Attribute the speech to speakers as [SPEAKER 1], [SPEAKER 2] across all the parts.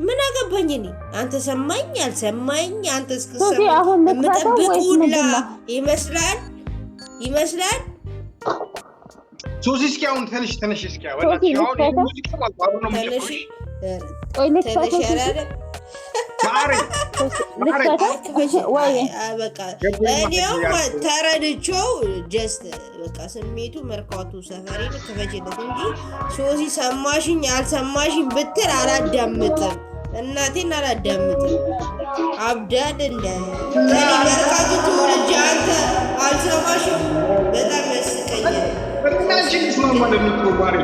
[SPEAKER 1] ምን አገባኝ እኔ አንተ ሰማኝ አልሰማኝ አንተ እስከሰማኝ የምጠብቁላ ይመስላል
[SPEAKER 2] ሶሲ እስኪ አሁን ትንሽ እስኪ ወላሂ አሁን ሙዚቃ ማለት ነው
[SPEAKER 1] ተረድቼው ጀስት በቃ ስሜቱ መርካቱ ሰፈሬ ከፈጀለት እንጂ ሶሲ ሰማሽኝ አልሰማሽኝ ብትል አላዳምጥም እናቴን አላዳምጥም አብዳል እንደ መርካቱ ትውልጅ አንተ አልሰማሽም በጣም ያስቀኛል
[SPEAKER 2] በጣም ስማማ ለሚጥሩ ባሪ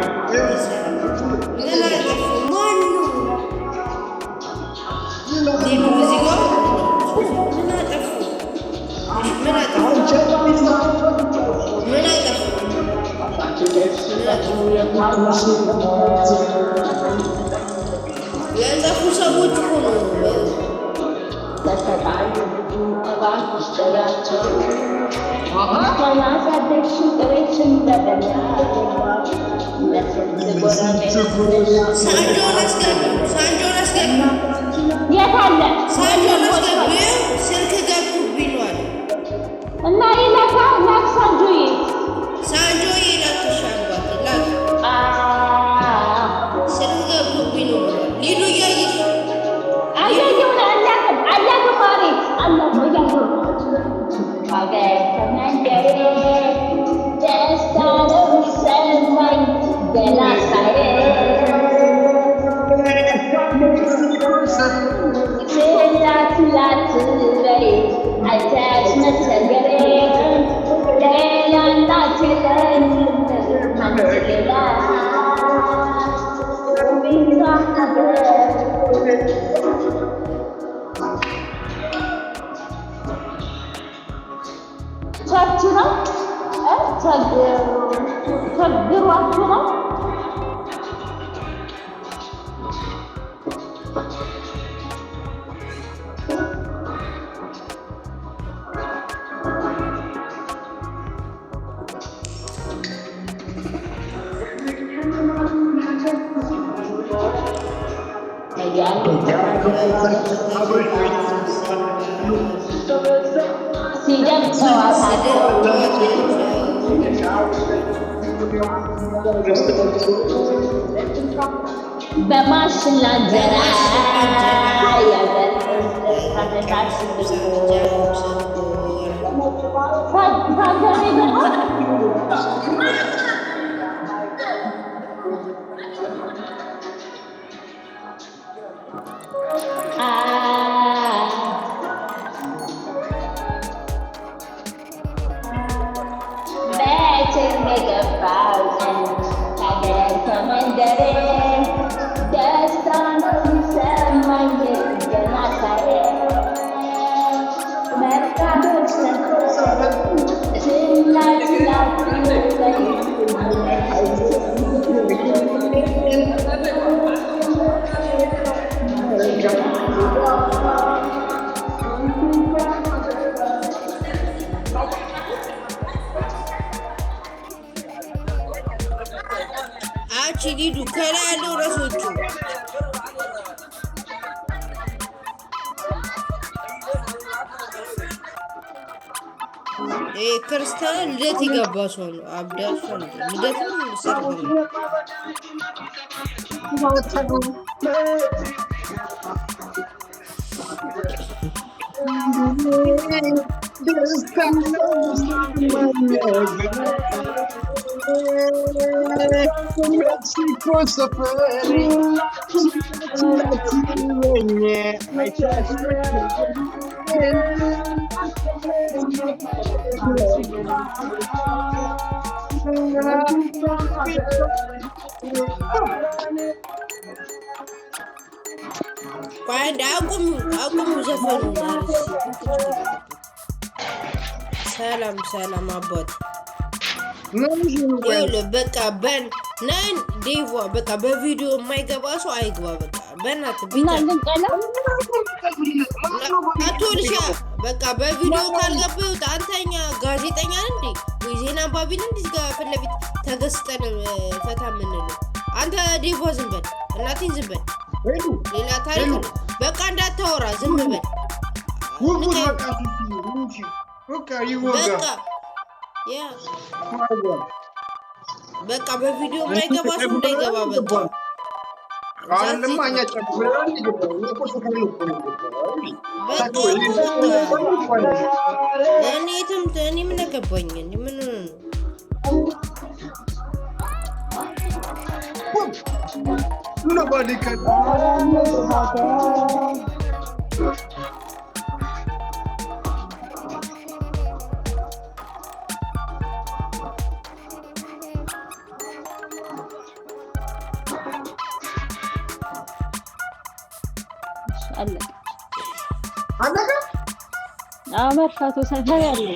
[SPEAKER 1] የዛፉ ሰዎች ሆኖ ስልክ ገብቶብኝ ነው አለ
[SPEAKER 3] እና ይላካ ሳንጆዬ
[SPEAKER 1] ላክሻባት ስልክ ገብቶብኝ ነው ሊሉ እያየሽ
[SPEAKER 3] አያየውን አላከ ማሬት አላከ አገር ከመንደሬ ደስታ ነው የሚሰማኝ ገና ሳየው ላትበይ አታች መቸገሬ ሌላ እንዳትለኝ ሌላ ቸርች ነው ቸግሯችሁ ነው በማሽላ እንጀራ
[SPEAKER 1] ሊዱ ከላይ ያለው ራሶቹ ክርስቲያን ልደት የገባ ሰው ነው አብዳል ሰው ነው ልደት ሰርግ ነው
[SPEAKER 2] Mexico safari
[SPEAKER 1] ሰላም አባት በቃ በን ነን ዴቫ በቃ በቪዲዮ የማይገባ ሰው አይግባ በቃ በእናት ቢታ አቶልሻ በቃ በቪዲዮ ካልገባው አንተኛ ጋዜጠኛ እንዴ ወይ ዜና አንባቢ እንዴ ጋር ፈለፊት ተገስተን ፈታ ምንለው አንተ ዴቫ ዝም በል እናቴን ዝም በል ሌላ ታሪክ ነው። በቃ እንዳታወራ ዝም በል። በቃ በቪዲዮ የማይገባ ሰው እንዳይገባ በቃ እኔ ምን አገባኝ? ምን
[SPEAKER 2] Nobody can.
[SPEAKER 3] መርካቶ ሰፈር ያለ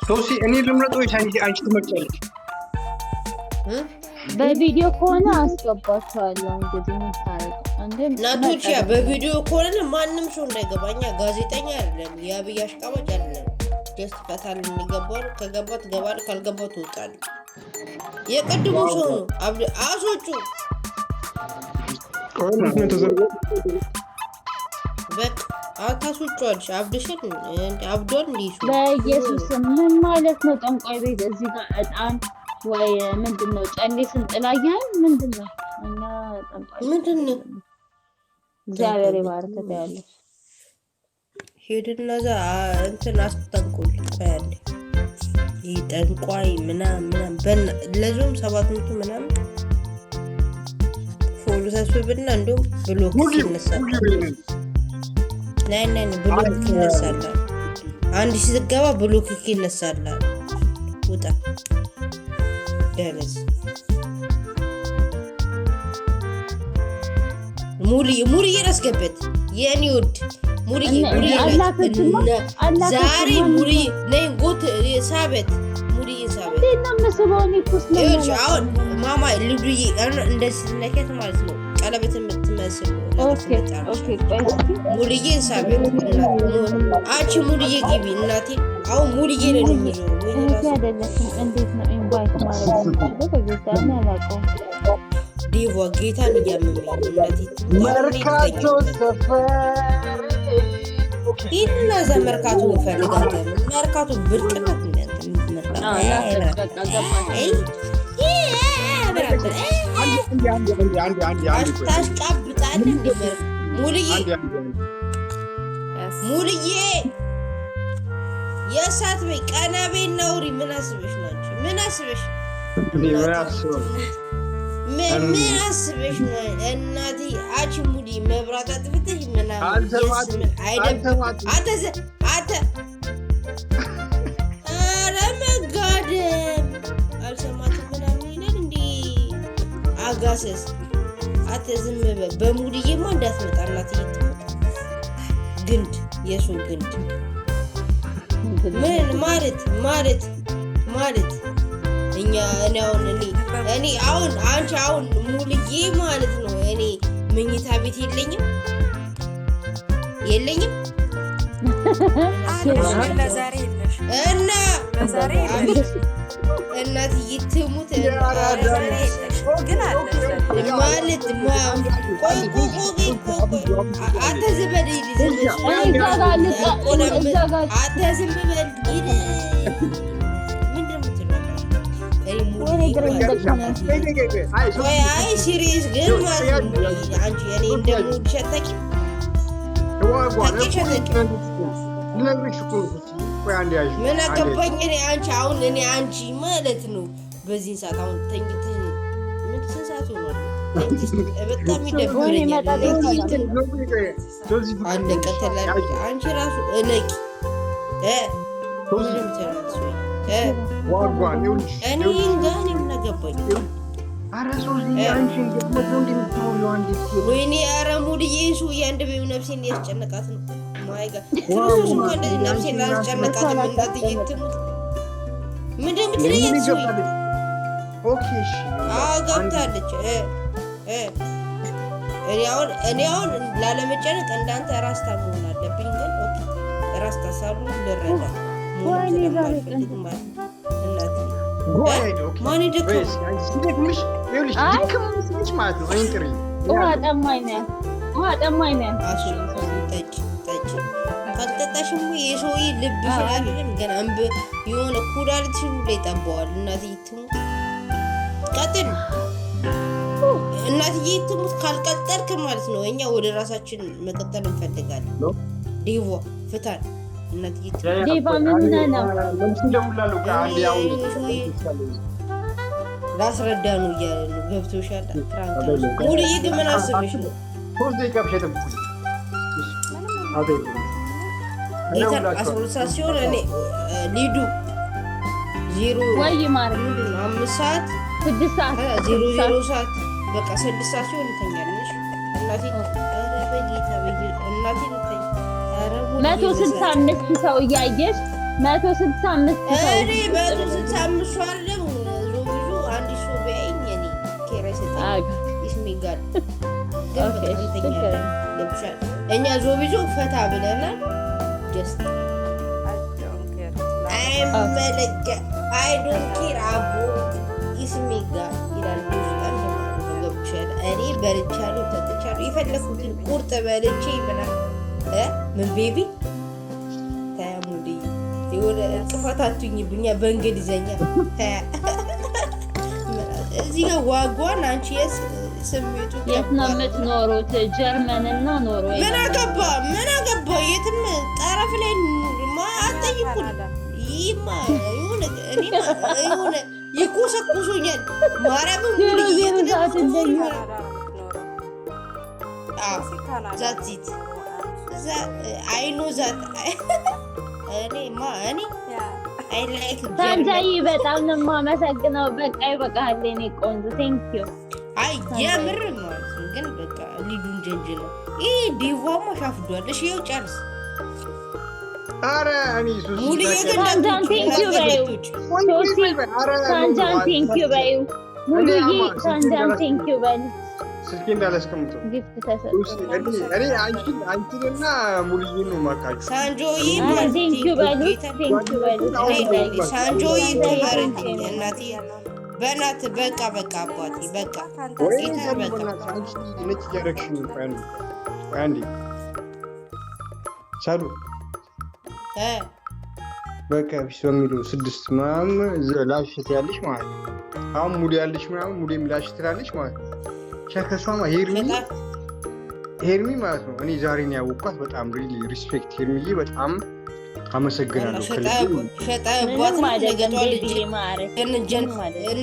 [SPEAKER 2] ሶሲ እኔ ልምረጥ ወይስ አንቺ ትመርጫለሽ?
[SPEAKER 3] በቪዲዮ ከሆነ አስገባቸዋለሁ። እንግዲህ ምን ታረቅ እንዴ?
[SPEAKER 1] ናቶቺያ በቪዲዮ ከሆነ ማንም ሰው እንዳይገባኛ። ጋዜጠኛ አይደለም፣ የአብይ አሽቃባጭ አይደለም። ጀስት ፈታል የሚገባው ከገባ ትገባለህ፣ ካልገባ ትወጣለህ። የቀድሞ ሰው ነው አሶቹ በቃ አታስወጪዋለሽ። አብድሽን አብዶን ሊሱ
[SPEAKER 3] በኢየሱስ ምን ማለት ነው? ጠንቋይ ቤት እዚህ ጋር እጣን ወይ ምንድነው? ጨሌ ስንጥላያን ምንድነው? እና ጠንቋይ
[SPEAKER 1] ምንድነው?
[SPEAKER 3] እግዚአብሔር ይባርከት ያለው
[SPEAKER 1] ሄድና እዛ እንትን አስተንቆል ታያለ። ይጠንቋይ ምናምን ለዞም 700 ምናምን ፎሎ ሰብስብና እንደውም ብሎክ ይነሳል። ናይ ብሎክ ይነሳል። አንድ ሲገባ ብሎክ ይነሳል። ውጣ ደረስ ሙሪ ያስገበት የኔ ወድ ሙሪ ዛሬ ሙሪ ነይ ጎት ሳበት ሙሪ ሳበት አሁን ማማ ልዱዬ እንደዚህ ነከት ማለት ነው። ቀለበት የምትመስል ሙሪዬ ሳበት አንቺ ሙሪዬ ግቢ እናቴ። አሁን ሙሪዬ ነው ዲቫ ጌታን እያመመኝ እናቴ።
[SPEAKER 2] መርካቶ ሰፈር
[SPEAKER 1] ይህና እዛ መርካቶ እንፈልጋለን። መርካቶ ብርቅ ናት። ታሽቃብጣለህ። ሙልዬ የእሳት በይ ቀና በይ ናውሪ። ምን አስበሽ ናቸው? ምን አስበሽ ምን አስበሽ ነው እናቴ? አቺ ሙዲ መብራት አጥፍተሽ ምናምን አይደለም። አንተ ኧረ መጋደም አልሰማትም ምናምን ይላል እንዴ አጋሰስ። አንተ ዝም በል። በሙዲዬማ እንዳትመጣ እናቴ። ግንድ የሱን ግንድ ምን ማለት እኔ አሁን አንቺ አሁን ሙልዬ ማለት ነው። እኔ መኝታ ቤት የለኝም እና እናትዬ ትሙት ማለት ሲሪየስ ግን አንቺ እኔ እንደምሸተቂ ምን አገባኝ እኔ አንቺ አሁን እኔ አንቺ ማለት ነው። በዚህ ሰዓት አሁን ተኝተህ ምን ሰዓት ሆኗል? በጣም ይደብረኛል። አለቀ ተላለች። አንቺ ራሱ እለቂ ምንም ተናስ እኔ ጋር ምን አገባኝ? ወይኔ ኧረ ሙድዬ ሱ የአንድ ቤው ነፍሴን ያስጨነቃት ነው። ማይጋ ክርስቶስ እንኳን እንደዚህ ነፍሴን ላስጨነቃት እናትዬ ትሙት። ምንድን ነው የምትለኝ? ገብታለች። እኔ አሁን ላለመጨነቅ እንዳንተ ራስታ መሆን አለብኝ። ግን ራስታ ሳሉ ልረዳ ማን ይደክም?
[SPEAKER 2] ሲደክምሽ ይኸውልሽ ድክምሽ ማለት ነው። እኔን ጥሪ
[SPEAKER 3] ውሃ ጠማኝ ነው
[SPEAKER 1] ጠጭ ካልጠጣሽም የሰውዬ ልብሽ አይደለም ገና የሆነ ኩላሊትሽን ሁሉ ይጠባዋል። እናትዬ ትሙት ቀጥል፣ እናትዬ ትሙት ካልቀጠልክ ማለት ነው። እኛ ወደ ራሳችን መቀጠል እንፈልጋለን። ዴቮ ፍታን። እናትዬ
[SPEAKER 3] ዴቫ ምን ነው
[SPEAKER 1] ላስረዳ ነው እያለ ነው። ገብቶሻል? ሙሉዬ ግን ምን አስበሽ ነው? ጌታን 12 ሰዓት ሲሆን እኔ ሊዱ 5 ሰዓት
[SPEAKER 3] 6 ሰዓት
[SPEAKER 1] 00 ሰዓት በቃ 6 ሰዓት ሲሆን እንተኛለሽ። እናቴ በጌታ እናቴ ልተኛ
[SPEAKER 3] 165 ሰው እያየሽ 165 ሰው
[SPEAKER 1] እኔ 165 ሰው አይደለም ብዙ አንድ ሰው በይኝ እኔ ኬራይ ሰጠኝ ይስሚጋል ገብቶሻል? እኛ ዞቢዞ ፈታ ብለናል። just I don't care አቦ ይስሚጋ ይላል ውስጣን ገብቶሻል? እኔ በልቻለሁ ጠጥቻለሁ የፈለኩትን ቁርጥ በልቼ ምናምን ምን ቤቢ ታያሙዲ የሆነ ጥፋታቱኝብኛ በእንግሊዘኛ እዚህ ጋር ዋጓን አንቺ ስሜቱ
[SPEAKER 3] የት ነው የምትኖሩት? ጀርመንና ኖርዌይ።
[SPEAKER 1] ምን አገባ የትም ጠረፍ ላይ አትጠይቁን። ይማ የሆነ ይኮሰኩሱኛል። ማርያምን ዛት አይኖ ዛት እኔ
[SPEAKER 3] ሳንጃዬ በጣም ነው የማመሰግነው። በቃ ይበቃል የኔ ቆንጆ ቴንኪዩ።
[SPEAKER 1] አይ የምር ማለት ነው ግን በቃ ሊዱን ጀንጅ ነው ይሄ ዲቫማ ሻፍዷል። እሺ ይኸው ጨርስ።
[SPEAKER 2] ኧረ እኔ ሱሲ
[SPEAKER 3] ሳንጃን ቴንኪዩ በይው። ሳንጃን ቴንኪዩ በይው። ሙሉዬ ሳንጃን ቴንኪዩ በይው።
[SPEAKER 2] ስልኬ እንዳላስቀምጡ
[SPEAKER 3] ጊፍት ተሰጥቶ
[SPEAKER 2] እኔ አንቺንና ሙሉዬን ነው የማውቃችሁ።
[SPEAKER 1] ሳንጆዬ
[SPEAKER 3] ቴንኪዩ በሉት። ቴንኪዩ በሉት።
[SPEAKER 1] ሳንጆዬ ትመርልኝ እናቴ በእናት በቃ አባቴ በቃ
[SPEAKER 2] ነጭ እያደረግሽ ነው። አንዴ ሳሉ በቃ ቢስ በሚለው 6 ምናምን ላሽ ትያለሽ ማለት ነው። አሁን ሙሉ ያለሽ ምናምን ሙሉ የሚላሽ ትላለሽ ማለት ነው። ሸከሷማ ሄርሚ ማለት ነው። እኔ ዛሬ ነው ያወቅኳት። በጣም ሪሊ ሪስፔክት ሄርሚዬ፣ በጣም አመሰግናለሁ።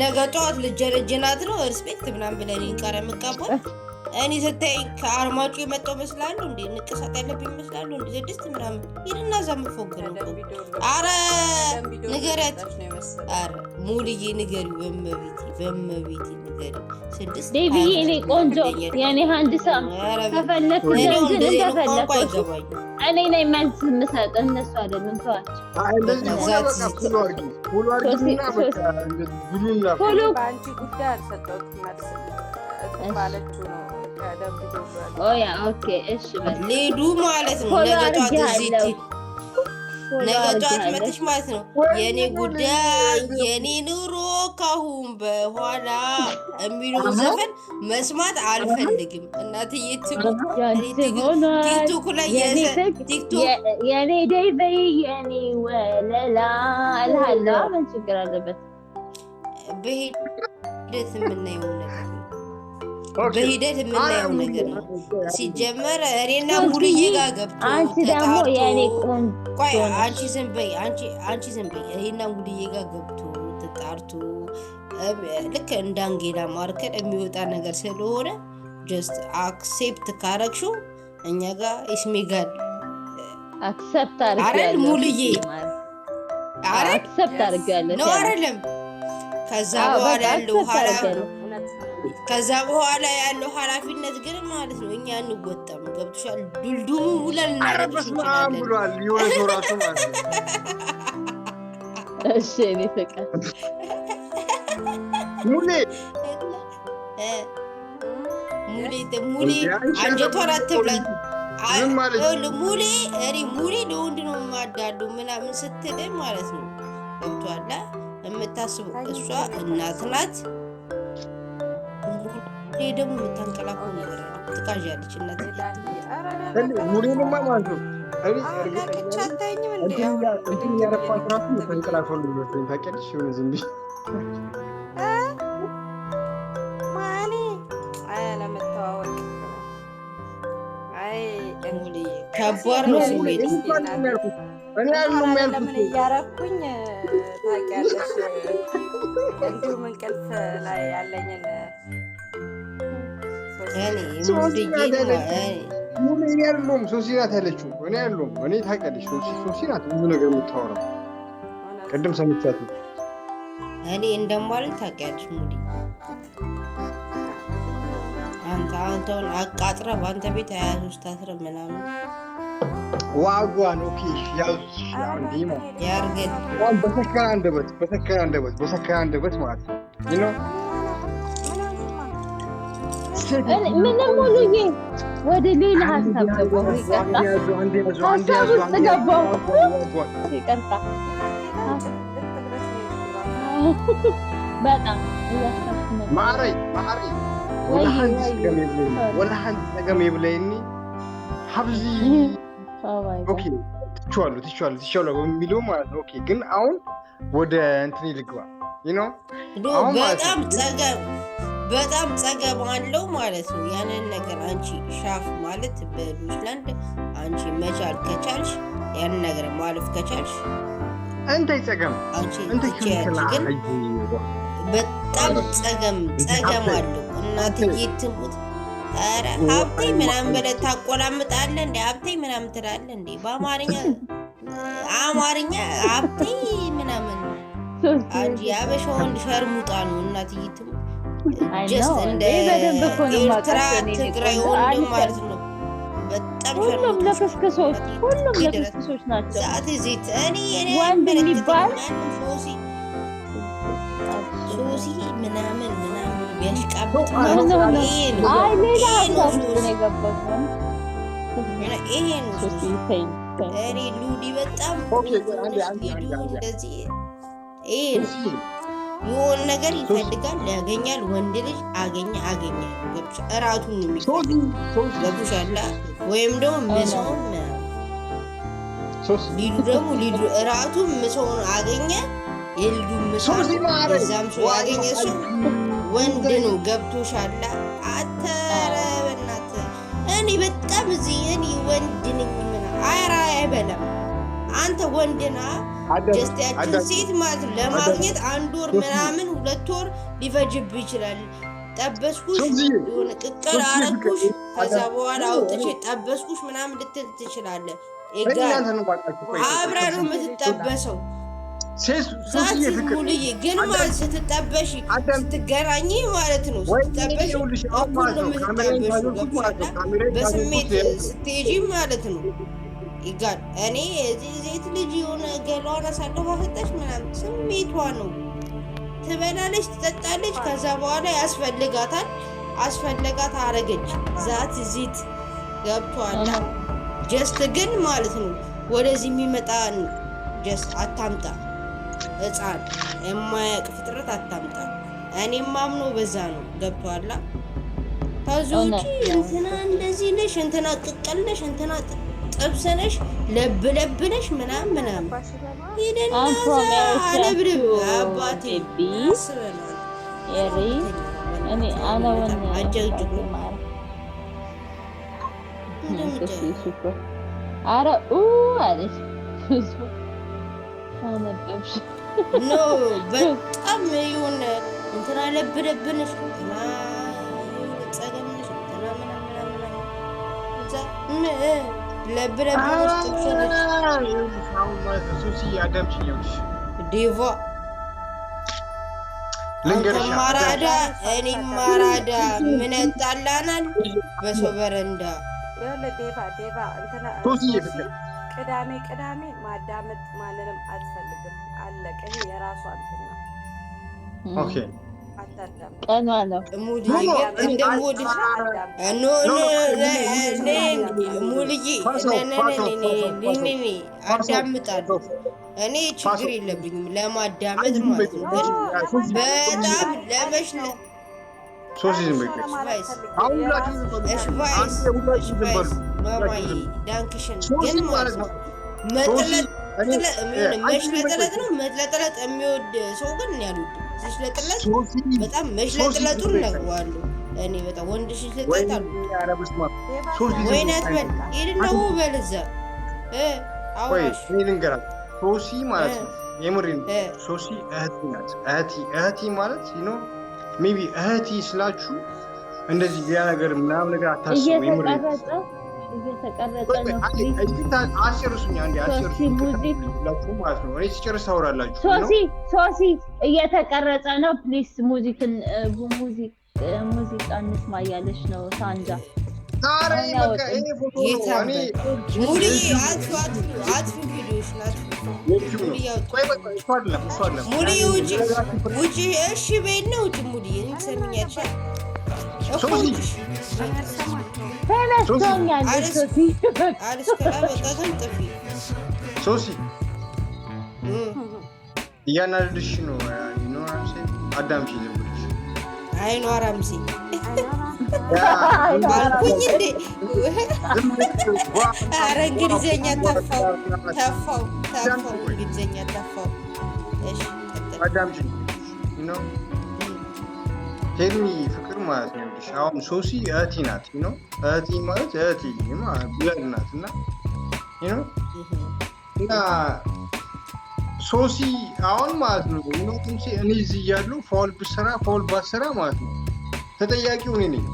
[SPEAKER 1] ነገ ጠዋት ልጀነጀናት ነው ሪስፔክት ምናምን ብለን ቃል የምቃባት እኔ ስታይ ከአርማጩ የመጣው መስላለሁ እንዴ? ንቅሳት ያለብኝ መስላለሁ እንዴ? 6 ምናምን ይልና እዛ የምትፎግር ነው። አረ ንገሪያት። አረ ሙሉዬ ንገሪው፣ በመቤቴ ንገሪው። 6
[SPEAKER 3] ዴቪዬ እኔ ቆንጆ የኔ ሃንድሳም ከፈለክ ዘንዝን ከፈለክ እኔ ነኝ መልስ የምሰጥ እነሱ አይደለም። ተዋቸው።
[SPEAKER 4] በአንቺ ጉዳይ አልሰጠሁትም መልስ ባለችው ነው።
[SPEAKER 3] ኦያ ኦኬ እሺ
[SPEAKER 1] ሌዱ ማለት ነው። ነገ ጠዋት እዚህ ነገ ጠዋት መጥሽ ማለት ነው። የኔ ጉዳይ የኔ ኑሮ ካሁን በኋላ የሚለውን ዘፈን መስማት አልፈልግም። እናትዬ ቲክቶክ ላይ
[SPEAKER 3] የኔ ደይበይ የኔ ወለላ እልሃለሁ። ምን ችግር አለበት?
[SPEAKER 1] በሂደት የምናየው ነገር ነው። ሲጀመር እኔና ሙሉዬ ጋር ገብቶ
[SPEAKER 3] አንቺ ደግሞ የኔ ቆይ
[SPEAKER 1] አንቺ ዝም በይ እኔና ሙሉዬ ጋር ገብቶ ተጣርቶ ልክ እንደ አንጌላ ማርከል የሚወጣ ነገር ስለሆነ ጀስት አክሴፕት ካረግሽው እኛ ጋር ኢስሚጋል
[SPEAKER 3] አክሰፕት አድርጊያለሁ።
[SPEAKER 1] ሙሉዬ
[SPEAKER 3] አክሰፕት አድርጊያለሁ
[SPEAKER 1] ነው አይደለም? ከዛ በኋላ ያለው ኃላፊነት ግን ማለት ነው እኛ እንወጣም። ገብቶሻል? ዱልዱሙ ውለን እናረግሽ እንችላለን
[SPEAKER 2] ብሏል። የሆነ ሰው ራሱ ማለት ነው።
[SPEAKER 3] እሺ እኔ ፍቅር
[SPEAKER 1] ሙሌ አንጀቷን አትብላት። ሙሌ ለወንድ ነው የማዳሉ ምናምን ስትል ማለት ነው። ገብቶሃል? የምታስበው እሷ እናት ናት። ይሄ ደግሞ የምታንቀላፈው ነገር ነው። ትቃዣለች እናት
[SPEAKER 2] ሙሉንማ ማለት ነው።
[SPEAKER 4] ነቅቼ አታይኝም እንዴ?
[SPEAKER 2] እንትን ያረኳት ራሱ ተንቀላፈው እንደሚመስለኝ ታውቂያለሽ። የሆነ ዝም ብዬ
[SPEAKER 4] ማኒ ለመተዋወቅ
[SPEAKER 1] ከባድ ነው ስሜት።
[SPEAKER 2] እኔ ያልነው
[SPEAKER 4] ለምን እያረኩኝ ታውቂያለሽ? እንዲሁም እንቅልፍ ላይ ያለኝን
[SPEAKER 2] እኔ ያለውም ሶሲ ናት ያለችው። እኔ ያለውም እኔ ታውቂያለሽ፣ ሶሲ ናት ብዙ ነገር የምታወራው። ቅድም ሰምቻት ነው።
[SPEAKER 1] እኔ እንደማለት ታውቂያለሽ ሙዲ አንተውን አቃጥረ በአንተ ቤት 23 አስረ ምናምን
[SPEAKER 2] ዋጓን ኦኬ ያዙሽ
[SPEAKER 1] ያርገን
[SPEAKER 2] በሰከረ አንደበት ማለት ነው።
[SPEAKER 3] ምንም ሙሉዬ ወደ ሌላ ሀሳብ ገባሁ። ሀሳብ ውስጥ ገባሁ። ይቅርታ በጣም
[SPEAKER 2] ማረይ ወላ ሀንድ ሰገም ይብለይኒ ሀብዚ ኦኬ ትችዋለሁ በሚለው ማለት ነው። ኦኬ ግን አሁን ወደ እንትን ልግባ
[SPEAKER 1] በጣም ጸገም አለው ማለት ነው። ያንን ነገር አንቺ ሻፍ ማለት በዱስላንድ አንቺ መቻል ከቻልሽ ያንን ነገር ማለፍ ከቻልሽ
[SPEAKER 2] እንታይ ጸገም
[SPEAKER 1] አንቺ ትችያለሽ። ግን በጣም ጸገም አለው። እናትዬ ትሙት ኧረ ሀብቴ ምናምን ብለህ ታቆላምጣለህ እንደ ሀብቴ ምናምን ትላለህ እንደ በአማርኛ ሀብቴ ምናምን አንቺ የአበሻ ወንድ ሸርሙጣ ነው። እናትዬ ትሙት ጀስት እንደ ኤርትራ ትግራይ ወንድ ማለት ነው። በጣም
[SPEAKER 3] ሁሉም ለክስክሶች ናቸው።
[SPEAKER 1] ዛት ዜት እኔ
[SPEAKER 3] ወንድ የሚባል
[SPEAKER 1] ሶሲ ምናምን ቢያሽቃብጥ
[SPEAKER 3] ሌላ ሀሳብ ውስጥ ነው የገባሁት።
[SPEAKER 1] ይሄ ነው እኔ ሉዲ በጣም እንደዚህ ይሄ ነው የሆነ ነገር ይፈልጋል ያገኛል። ወንድ ልጅ አገኘ ገብቻ እራቱን ነው የሚፈልግ ገብቻላ ወይም ደግሞ ምሰውን ሊዱ እራቱን ምሰውን አገኘ የልዱ ምሰውን እዛም ሰው ያገኘ ሰው ወንድ ነው ገብቶሻላ። አተረበናት እኔ በጣም እዚህ እኔ ወንድ ነኝ አይራ አይበለም አንተ ወንድና ጀስት ያችን ሴት ማለት ለማግኘት 1 ወር ምናምን 2 ወር ሊፈጅብ ይችላል። ጠበስኩሽ የሆነ ቅቅል አረኩሽ ከዛ በኋላ አውጥቼ ጠበስኩሽ ምናምን ልትል ትችላለህ። አብረህ ነው የምትጠበሰው። ዛት ሙሉዬ ግን ማለት ስትጠበሽ ስትገናኝ ማለት ነው ስትጠበሽ እኩል ነው የምትጠበሹ። በስሜት ስትሄጂ ማለት ነው ይጋል እኔ ዜት ልጅ የሆነ ገሏን አሳልፋ ሰጠች ምናምን ስሜቷ ነው። ትበላለች፣ ትጠጣለች። ከዛ በኋላ አስፈልጋት አረገች። ዛት ዜት ገብቷል። ጀስት ግን ማለት ነው ወደዚህ የሚመጣ ጀስት አታምጣ። ሕፃን የማያውቅ ፍጥረት አታምጣ። እኔም ማምኖ በዛ ነው። ገብቷላ። ከዚ ውጪ እንትና እንደዚህ ነሽ፣ እንትና ቅቅል ነሽ፣ እንትና ጥብስ ነሽ፣ ለብ ነሽ ምናምን ሄደና አለብርብ አባቴ አስበናል። በጣም የሆነ እንትና ለብ ነሽ፣ እንትና ጸገም ነሽ፣ እንትና ምናምን ዴቫ አንተ ማራዳ እኔ ማራዳ ምን ያጣላናል በሰው በረንዳ።
[SPEAKER 4] ዴቫ ቅዳሜ ማዳመጥ ማንንም አትፈልግም። አለቀ። ይሄ የራሷ እንትን ነው።
[SPEAKER 2] ኦኬ
[SPEAKER 3] ቀኗ ነው።
[SPEAKER 1] ሙሉዬ አዳምጣለሁ እኔ ችግር የለብኝም ለማዳመጥ ማለት ነው። በጣም ለመሽለ
[SPEAKER 2] ሶሲ ዝም በይ
[SPEAKER 1] ማማዬ ዳንክሽን ግን ማለት ነው መሽለጥለጥ ነው መጥለጥለጥ የሚወድ ሰው ግን ያሉት ሲሽለጥለጥ በጣም መሽለጥለጡን ነግረዋለሁ እኔ በጣም ወንድ ሲሽለጥለጥ አሉ ወይናት በል ይሄን ነው በለዛ
[SPEAKER 2] አዋሽ ይልንገራ ሶሲ ማለት ነው የምሬን ሶሲ እህቴ ናት እህቴ ማለት ነው ሜቢ እህቴ ስላችሁ እንደዚህ ያ ነገር ምናምን ነገር አታስቡ የምሬን
[SPEAKER 3] እየተቀረጸ ነው
[SPEAKER 2] አስጨርሱኝ አንዴ አስጨርሱኝ ማለት ነው እኔ ሲጨርስ ታወራላችሁ
[SPEAKER 3] ሶሲ እየተቀረጸ ነው ፕሊስ ሙዚቃን እንስማ እያለች ነው ሳንጃ
[SPEAKER 2] ዛሬ በቃ ይሄ ፎቶ ነው እኔ
[SPEAKER 1] ሙሉ አጥፍ ቪዲዮሽ ናት ሙሉ ውጪ እሺ በይና ውጪ ሙሉ እንሰምኛለሽ
[SPEAKER 2] ሶሲ እያናደድሽ ነው አዳምጪ ዝም ብለሽ
[SPEAKER 1] አይኗ ራምሲ ባልኩኝ እንዴ ኧረ እንግሊዘኛ ተፋው እንግሊዘኛ ተፋው እሺ
[SPEAKER 2] አዳምጪ ነው ሄርሚ ፍቅር ማለት ነው አሁን ሶሲ እህቴ ናት ነው እህቴ ማለት እህቴ ብለድ ናት እና ሶሲ አሁን ማለት ነው እኔ እዚህ እያለሁ ፋውል ብሰራ ፋውል ባሰራ ማለት ነው ተጠያቂው እኔ ነኝ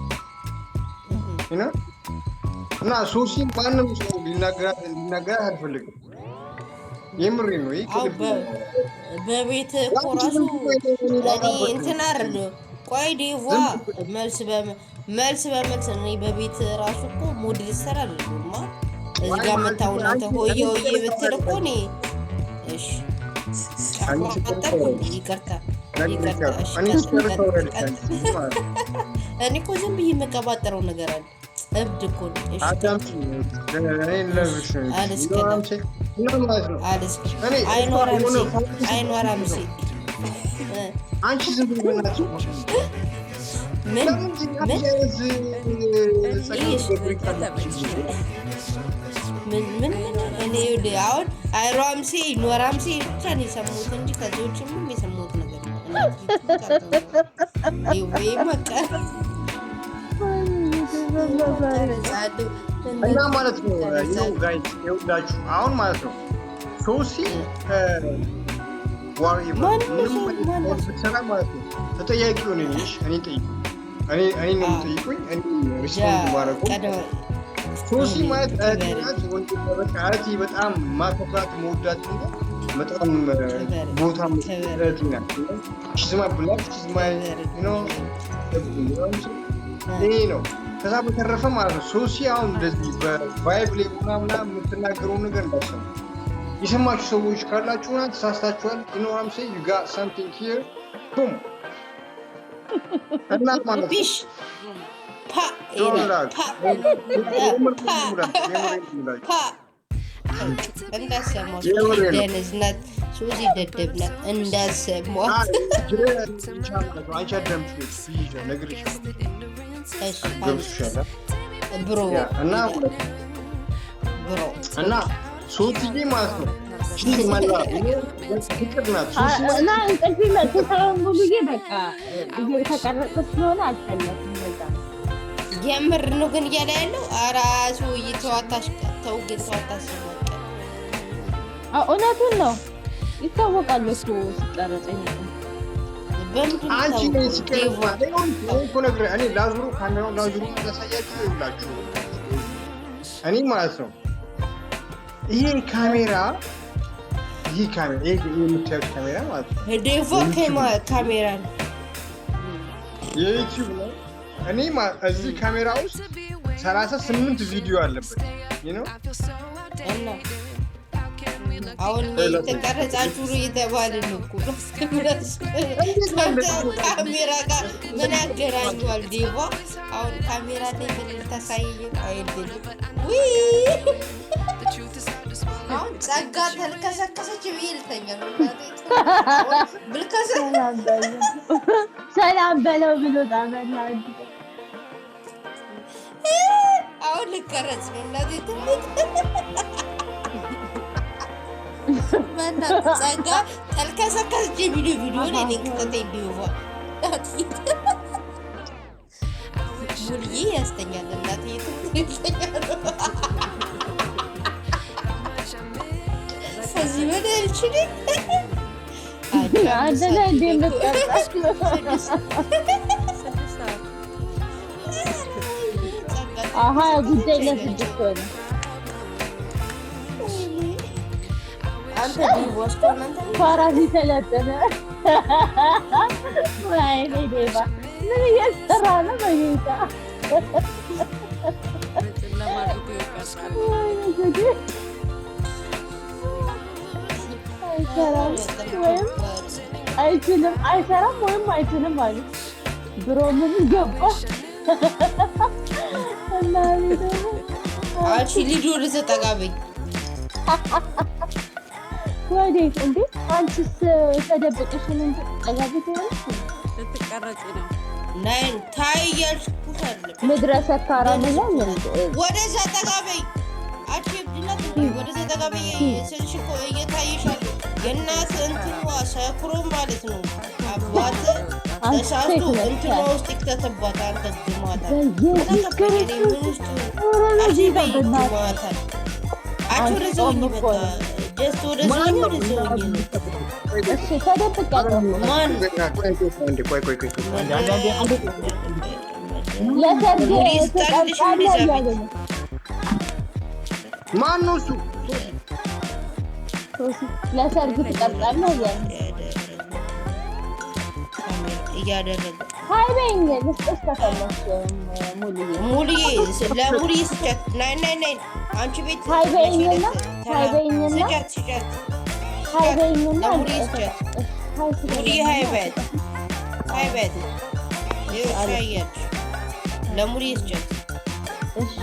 [SPEAKER 2] እና ሶሲ ማንም ሰው ሊናገራት አልፈልግም የምሬ ነው
[SPEAKER 1] በቤት እኮ ራሱ እኔ እንትን አይደለም ቆይ ዴቫ መልስ በመልስ እኔ በቤት ራሱ እኮ ሞዴል ይሰራልማ እዚህ ጋር መታው እናንተ ሆየ ብትል እኮ እኔ እሺ ይቅርታ እኔ እኮ ዝም ብዬ የምቀባጠረው ነገር አለ እብድ እኮ አይኖራም
[SPEAKER 2] አንቺ ዝም ብለሽ
[SPEAKER 1] ምን እኔ አሁን አይሯምሴ ኖራምሴ ብቻ ነው የሰማሁት እንጂ ከዚህ ውጭ ምንም የሰማሁት ነገር
[SPEAKER 2] እና ማለት ነው ጋይስ ይኸውላችሁ አሁን ማለት ነው ሶሲ ተጠያቂው እኔ ነኝ እኔ ነው የምጠይቁኝ እኔ ሪስፖንድ ማድረገው ሶሲ ማለት እህቴ በጣም ማከብራት መወዳት በጣም ቦታ መስጠት ናት ቺዝማ ብላክ ቺዝማ ይሄ ነው ከዛ በተረፈ ማለት ነው ሶሲ አሁን እንደዚህ በባይብል ምናምን የምትናገረው ነገር እንዳሰማ የሰማችሁ ሰዎች ካላችሁና ተሳስታችኋል ኢኖራምሴ you got something here boom እና ማለት
[SPEAKER 1] ቢሽ ፓ እንዳሰማት ደነዝ ናት ሱዚ ደደብ ናት እንዳሰማት
[SPEAKER 2] አንቺ አዳምጪ ነግሬሽ
[SPEAKER 1] ብሮ
[SPEAKER 2] እና ሶሲዬ ማለት ነው
[SPEAKER 3] እና እንቅልፍ መጥቶ ሳይሆን ሙሉዬ በቃ እየተቀረጸ ስለሆነ አልፈለግም
[SPEAKER 1] የምር ነው ግን እያለ ያለው አራሱ ተው ግን ተዋታሽ
[SPEAKER 3] እውነቱን ነው ይታወቃል እሱ ሲቀረጽ
[SPEAKER 2] አንቺ እኔ ላዙሩ ካሜራውን ላዙሩ ያሳያችሁ ይላችሁ እኔ ማለት ነው ይሄ ካሜራ የምታዩት ካሜራ ማለት ነው
[SPEAKER 1] ዴቮ ካሜራ ነው
[SPEAKER 2] የዩቲዩብ ነው እኔ እዚህ ካሜራ ውስጥ 38 ቪዲዮ አለበት ነው
[SPEAKER 1] እና አሁን የተቀረጻችሁ እየተባልን እኮ ካሜራ ጋር ምን ያገናኘዋል ዴቫ አሁን ካሜራ ላይ ምን ታሳየኝ አይደል አሁን ጸጋ ተልከሰከሰች ብይልተኛ ነው ብልከሰ
[SPEAKER 3] ሰላም በለው ብሎ ታመናል
[SPEAKER 1] አሁን ልቀረጽ ነው እናቴ ትምት በእናት ጸጋ ተልከሰከሰች ቪዲዮ ላይ ንቅጠት ይዲውባ ሙልዬ ያስተኛል እናቴ ትምት ከዚህ በላይ አልችልም
[SPEAKER 3] አንተ ላይ እንደምትቀርጻሽ አሃ ጉዳይ ለስድስት ሆነ
[SPEAKER 1] አንተ ዲቦስ ኮመንት
[SPEAKER 3] ፋራዚ ተለጠነ ወይኔ ዴባ ምን እየሰራ ነው በጌታ አይችልም አይሰራም ወይም አይችልም ማለት ብሮ ምን ገባ እና
[SPEAKER 1] አቺ ሊዶ ለተጠጋበኝ
[SPEAKER 3] ወዴት እንዴ አንቺስ ተደብቀሽ ምን ተጠጋብሽ
[SPEAKER 4] ልትቀረጪ ነው
[SPEAKER 1] ናይን ታያሽ ኩፈል
[SPEAKER 3] መድረሰ ካራም ነው
[SPEAKER 1] ወደዛ ተጠጋበኝ አቺ ብድነት ወደዛ ተጠጋበኝ ስልሽ እኮ እየታየሻል የእናት እንትኗ ሰክሮ ማለት ነው አባት ተሳስቶ እንትኗ ውስጥ ይከተባት አንተ ግማታ ተከፈለ ምን ውስጥ አጂ በግማታ አቺ ወደዛው ይመጣ ጀስት ወደዛው
[SPEAKER 3] እሺ ተደብቀው
[SPEAKER 1] ማን
[SPEAKER 3] ለሰርግ
[SPEAKER 2] ማን ነው እሱ
[SPEAKER 3] ለሰርግ ትቀርጻለህ
[SPEAKER 1] እያደረገ
[SPEAKER 3] ሃይበኝ ልስጥሽ ከፈለሽ ሙሉዬ
[SPEAKER 1] ለሙሉዬ ስጫት ናይ አንቺ ቤት
[SPEAKER 3] ሃይበኝና
[SPEAKER 1] ስጫት
[SPEAKER 3] ሃይበኝና
[SPEAKER 1] ለሙሉዬ ስጫት ሙሉዬ ሃይበት ይሻያች ለሙሉዬ ስጫት
[SPEAKER 3] እሺ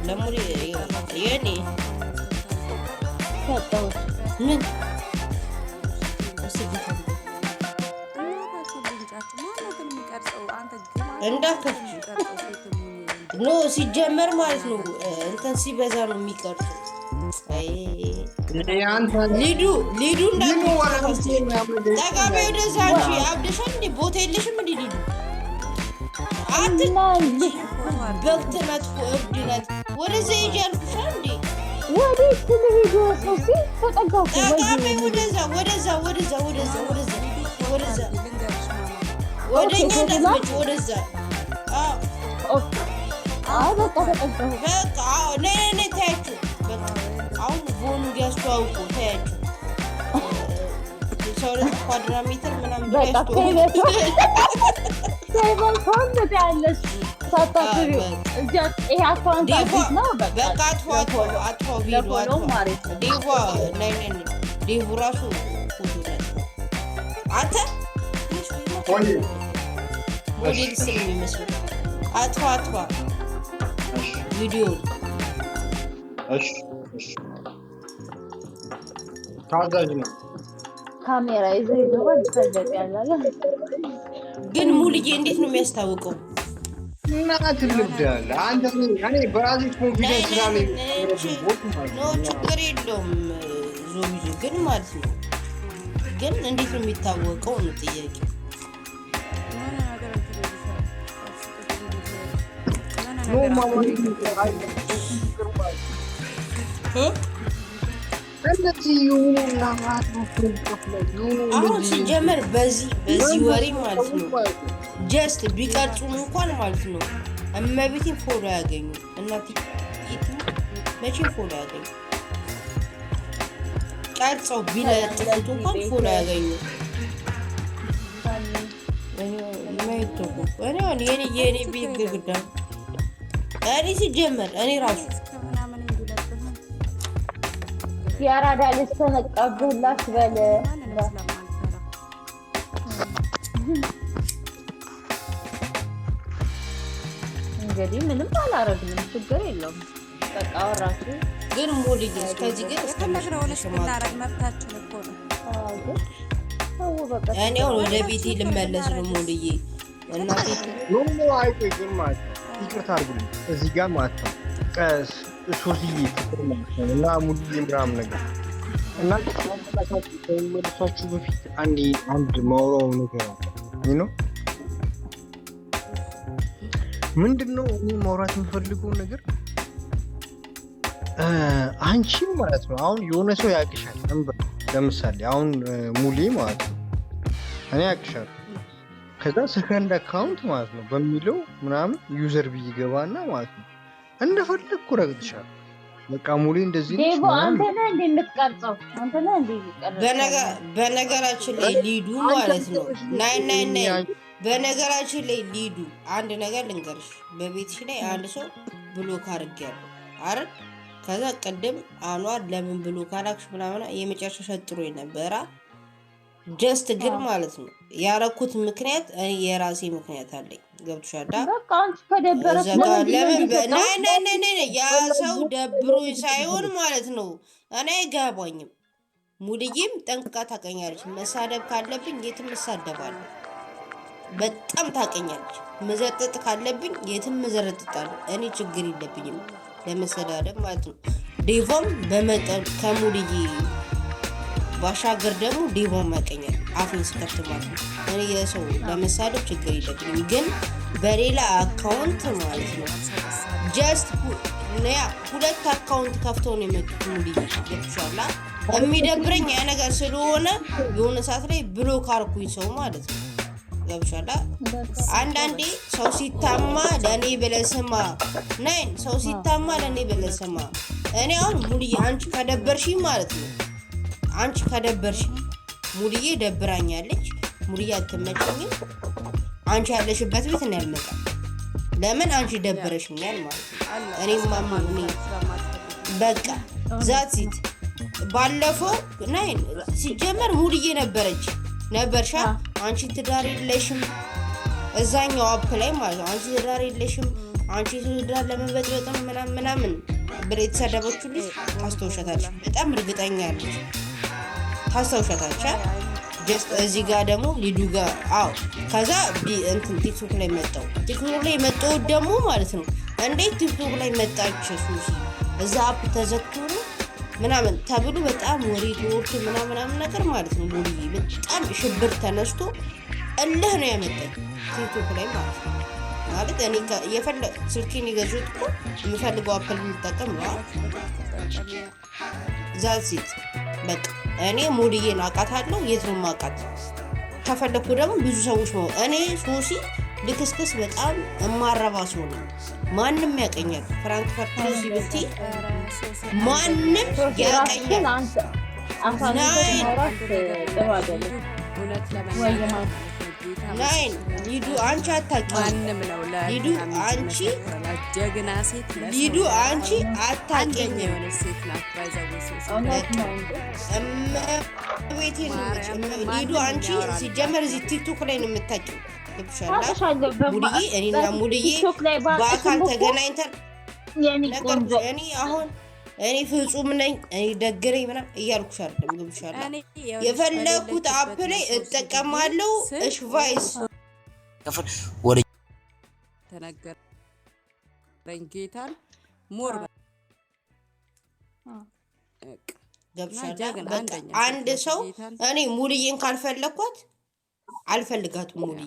[SPEAKER 1] ለሙሉዬ የኔ
[SPEAKER 3] ሰጠው
[SPEAKER 1] ምን እንዳከፍች ኖ ሲጀመር ማለት ነው እንትን ሲበዛ ነው የሚቀርጹ ሊዱ እንዳከፍች ጠጋቢ ወደዛ አንቺ አብደሻል እንዴ ቦታ የለሽም እንዴ ሊዱ በክትነት እብድነት ወደዛ ሂጂ አልኩሽ እንዴ
[SPEAKER 3] ወዴት ትሄዱ ሶሲ ተጠጋው
[SPEAKER 1] ጠጋቢ ወደዛ ወደኛ እንዳትመጪ ወደዛ
[SPEAKER 3] በቃ ተጠጋሁ
[SPEAKER 1] በቃ ነይ ታያችሁ በቃ አሁን ቦኑ ያስተዋውቁ ታያችሁ 2 ኳድራ ሜትር ምናምን ያስተዋውቁ
[SPEAKER 3] ሳይባል ያለሽ ሳታስቢ እጃ ይሄ አካውንት አዲስ ነው በቃ
[SPEAKER 1] አጥፋው ቪዲዮ ዲቫ ነይ ዲቫ ራሱ አንተ ሞዴል ስም የሚመስለው አጥፋ ቪዲዮ
[SPEAKER 2] ታዛዥ ነው
[SPEAKER 3] ካሜራ ይዘህ ይገባል ታዘቢያለህ
[SPEAKER 1] ግን ሙሉዬ እንዴት ነው የሚያስታውቀው
[SPEAKER 2] እናት ልብዳለ አንተ እኔ በራሴ ኮንፊደንስ ስላለኝ
[SPEAKER 1] ነው ችግር የለውም ዞብዬ ግን ማለት ነው ግን እንዴት ነው የሚታወቀው ነው ጥያቄው አሁን ሲጀመር በዚህ ወሬ ማለት ነው ጀስት ቢቀርጹም እንኳን ማለት ነው እመቤቴን ፎሎ ያገኙ እናት መቼም ፎሎ ያገኙ ቀርጸው ቢለጥፉት እንኳን ፎሎ ያገኙ የኔ ቤት ግድግዳ እኔ ሲጀመር እኔ ራሱ
[SPEAKER 3] የአራዳ ልጅ ተነቃብላሽ በለ እንግዲህ ምንም አላረግንም፣ ችግር የለውም። በቃ አወራችሁ
[SPEAKER 1] ግን ሙሉዬ እስከዚህ ግን
[SPEAKER 4] የፈለግነውን ብናረግ መብታችን እኮ ነው።
[SPEAKER 1] እኔ አሁን ወደ ቤቴ ልመለስ ነው ሙሉዬ። እናቴ
[SPEAKER 2] ኖ አይቆይ ግን ማለት ነው ይቅርታ አድርጉልኝ እዚህ ጋር ማለት ነው ሶስዬ ፍቅር ማለት ነው እና ሙሉዬ ምናምን ነገር እና ከመመለሳችሁ በፊት አንድ ማውራው ነገር አለ ነው ምንድነው እኔ ማውራት የምፈልገው ነገር አንቺ ማለት ነው አሁን የሆነ ሰው ያቅሻል ለምሳሌ አሁን ሙሌ ማለት ነው እኔ ያቅሻል ከዛ ሰከንድ አካውንት ማለት ነው በሚለው ምናምን ዩዘር ቢገባና ማለት ነው እንደፈለግኩ ረግጥሻል በቃ ሙሌ እንደዚህ ነው
[SPEAKER 3] ዴቦ አንተ ነህ እንደ የምትቀርጸው አንተ ነህ እንደ
[SPEAKER 1] በነገራችን ላይ ሊዱ ማለት ነው ናይ በነገራችን ላይ ሊዱ አንድ ነገር ልንገርሽ በቤትሽ ላይ አንድ ሰው ብሎክ አድርጌያለሁ አይደል ከዛ ቀደም አኗር ለምን ብሎክ አላክሽ ምናምን የመጨረሻ ሸጥሮ ነበረ ጀስት ግን ማለት ነው ያረኩት ምክንያት የራሴ ምክንያት አለኝ ገብቶሻል
[SPEAKER 3] በቃ አንቺ ከደበረሽ
[SPEAKER 1] ለምን ያ ሰው ደብሮኝ ሳይሆን ማለት ነው እኔ አይገባኝም ሙሉዬም ጠንቅቃ ታውቀኛለች መሳደብ ካለብኝ የትም እሳደባለሁ በጣም ታውቀኛለች መዘጠጥ ካለብኝ የትም መዘረጥጣለሁ እኔ ችግር የለብኝም ለመሰዳደብ ማለት ነው ዴቮም በመጠን ከሙሉዬ ባሻገር ደግሞ ዴቮም ያውቀኛል አፌን ስከፍት ማለት ነው እኔ የሰው ለመሳደብ ችግር የለብኝም ግን በሌላ አካውንት ማለት ነው ጀስት ሁለት አካውንት ከፍተው ነው የመጡት ሙሉዬ ገብቶሻል የሚደብረኝ ያ ነገር ስለሆነ የሆነ ሰዓት ላይ ብሎክ አርኩኝ ሰው ማለት ነው ገብቶሻል አንዳንዴ ሰው ሲታማ ለኔ በለስማ ነኝ ሰው ሲታማ ለኔ በለስማ እኔ አሁን ሙሉዬ አንቺ ከደበርሽኝ ማለት ነው አንቺ ከደበርሽ ሙሉዬ ደብራኛለች ሙሉዬ አትመጭኝም አንቺ ያለሽበት ቤት ነው ያልመጣ ለምን አንቺ ደብረሽኛል ማለት ነው እኔ ማማኒ በቃ ዛትሲት ባለፈው ናይ ሲጀመር ሙሉዬ ነበርሻ አንቺ ትዳር የለሽም እዛኛው አፕ ላይ ማለት ነው አንቺ ትዳር የለሽም አንቺ ትዳር ለመበጥበጥ ምናምን ብሬ ተሰደበችው ልጅ ታስተውሻታለሽ በጣም እርግጠኛ ነኝ ታስተውሻታለሽ ጀስት እዚህ ጋር ደግሞ ሊዱ ጋር ከዛ እንትን ቲክቶክ ላይ መጣው ደግሞ ማለት ነው እንዴት ቲክቶክ ላይ መጣች ሱሲ እዛ አፕ ተዘግቶ ምናምን ተብሎ በጣም ወሬ ተወርቶ ምናምን ነገር ማለት ነው ሙሉዬ በጣም ሽብር ተነስቶ እልህ ነው ያመጣኝ ቲክቶክ ላይ ማለት እኔ ስልኬን ይገዙት እኮ የምፈልገው አፕል የምጠቀም ነው ዛልሲት በቃ እኔ ሙሉዬን አውቃታለሁ የት ነው የማውቃት ከፈለኩ ደግሞ ብዙ ሰዎች ነው እኔ ሶሲ ልክስክስ በጣም እማረባ ሰው ነው ማንም ያቀኛል ፍራንክፈርት ሶሲ ብቲ ማንም ያቀኛል ናይን ሊዱ አንቺ አታውቂም ሊዱ አንቺ ጀግና ሴት ሊዱ አንቺ አታውቂም የሆነች ሴት ናት ሊዱ አንቺ ሲጀመር እዚህ ቲክቶክ ላይ ነው የምታውቂው ሙሉዬ እኔና ሙሉዬ በአካል ተገናኝተን እኔ አሁን እኔ ፍጹም ነኝ እኔ ደግ ነኝ ምናምን እያልኩሽ አይደለም ገብቶሻል የፈለኩት አፕ ላይ እጠቀማለሁ እሽቫይስ
[SPEAKER 5] ወደ
[SPEAKER 4] ተነገረኝ ጌታን ሞር
[SPEAKER 1] ገብቶሻል አንድ ሰው እኔ ሙሉዬን ካልፈለኳት አልፈልጋትም ሙሉዬ